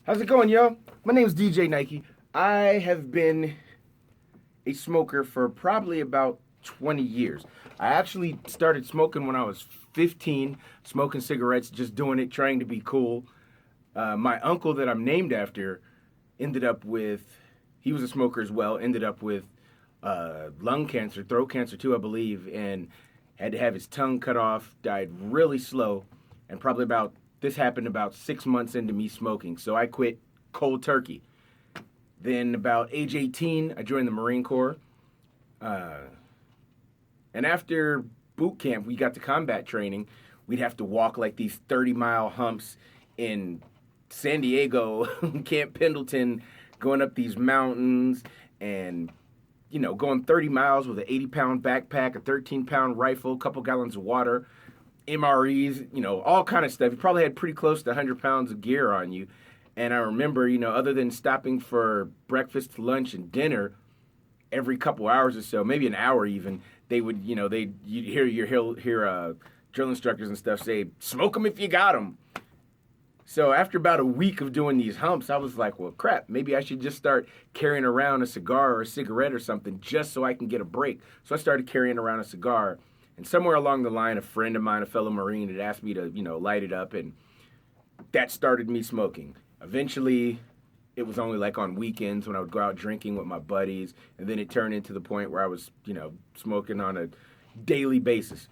How's it going, yo? My name's DJ Nyke. I have been a smoker for probably about 20 years. I actually started smoking when I was 15, smoking cigarettes, just doing it, trying to be cool. My uncle that I'm named after ended up with, he was a smoker as well, ended up with lung cancer, throat cancer too, I believe, and had to have his tongue cut off, died really slow, and probably about, this happened about 6 months into me smoking. So I quit cold turkey. Then about age 18, I joined the Marine Corps. Uh, and after boot camp, we got to combat training. We'd have to walk like these 30-mile humps in San Diego, Camp Pendleton, going up these mountains and, going 30 miles with an 80-pound backpack, a 13-pound rifle, a couple gallons of water, MREs, all kind of stuff. You probably had pretty close to 100 pounds of gear on you. And I remember, other than stopping for breakfast, lunch, and dinner every couple hours or so, maybe an hour even, they would, you'd hear drill instructors and stuff say, "Smoke them if you got them." So after about a week of doing these humps, I was like, well, crap, maybe I should just start carrying around a cigar or a cigarette or something just so I can get a break. So I started carrying around a cigar. And somewhere along the line, a friend of mine, a fellow Marine, had asked me to, light it up. And that started me smoking. Eventually, it was only like on weekends when I would go out drinking with my buddies. And then it turned into the point where I was, smoking on a daily basis.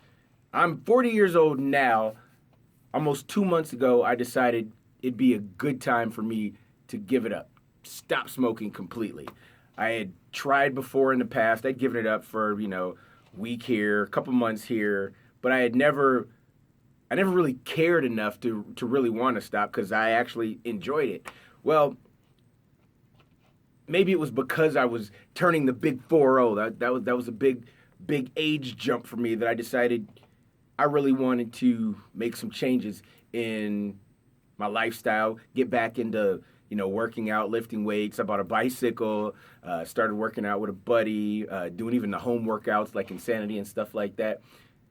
I'm 40 years old now. Almost 2 months ago, I decided it'd be a good time for me to give it up, stop smoking completely. I had tried before in the past. I'd given it up for, week here, a couple months here, but I never really cared enough to really want to stop because I actually enjoyed it. Well, maybe it was because I was turning the big 4-0. That was a big age jump for me that I decided I really wanted to make some changes in my lifestyle, get back into, working out, lifting weights. I bought a bicycle, started working out with a buddy, doing even the home workouts like Insanity and stuff like that.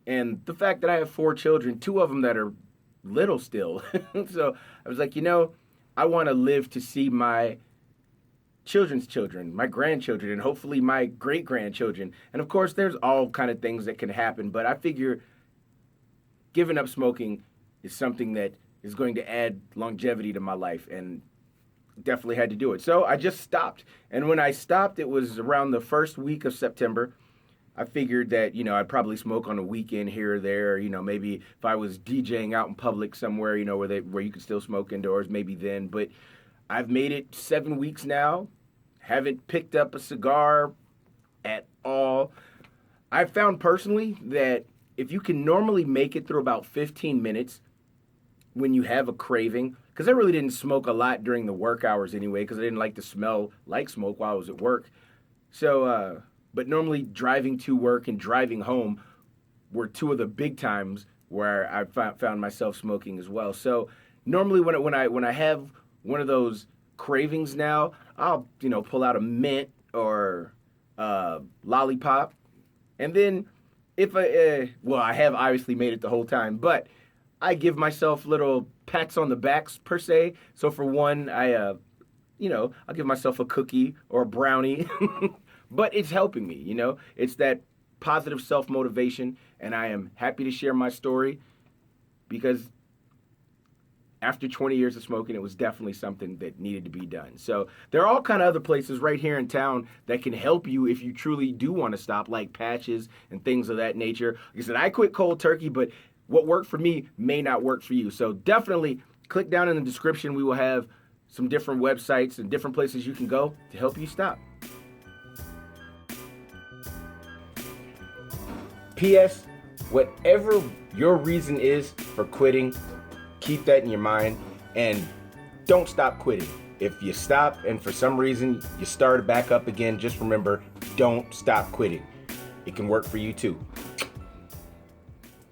And the fact that I have 4 children, 2 of them that are little still. So I was like, I want to live to see my children's children, my grandchildren, and hopefully my great-grandchildren. And of course, there's all kind of things that can happen, but I figure giving up smoking is something that is going to add longevity to my life, and definitely had to do it. So I just stopped. And when I stopped, it was around the first week of September. I figured that, I'd probably smoke on a weekend here or there, maybe if I was DJing out in public somewhere, where you could still smoke indoors, maybe then. But I've made it 7 weeks now. Haven't picked up a cigar at all. I've found personally that if you can normally make it through about 15 minutes when you have a craving, because I really didn't smoke a lot during the work hours anyway, because I didn't like to smell like smoke while I was at work. So, but normally driving to work and driving home were 2 of the big times where I found myself smoking as well. So normally when I have one of those cravings now, I'll pull out a mint or lollipop, and then if I have obviously made it the whole time, but I give myself little pats on the backs per se. So for one, I'll give myself a cookie or a brownie, but it's helping me. It's that positive self-motivation, and I am happy to share my story because after 20 years of smoking, it was definitely something that needed to be done. So there are all kind of other places right here in town that can help you if you truly do want to stop, like patches and things of that nature. Like I said, I quit cold turkey, but what worked for me may not work for you. So definitely click down in the description. We will have some different websites and different places you can go to help you stop. P.S. Whatever your reason is for quitting, keep that in your mind and don't stop quitting. If you stop and for some reason you start back up again, just remember, don't stop quitting. It can work for you too.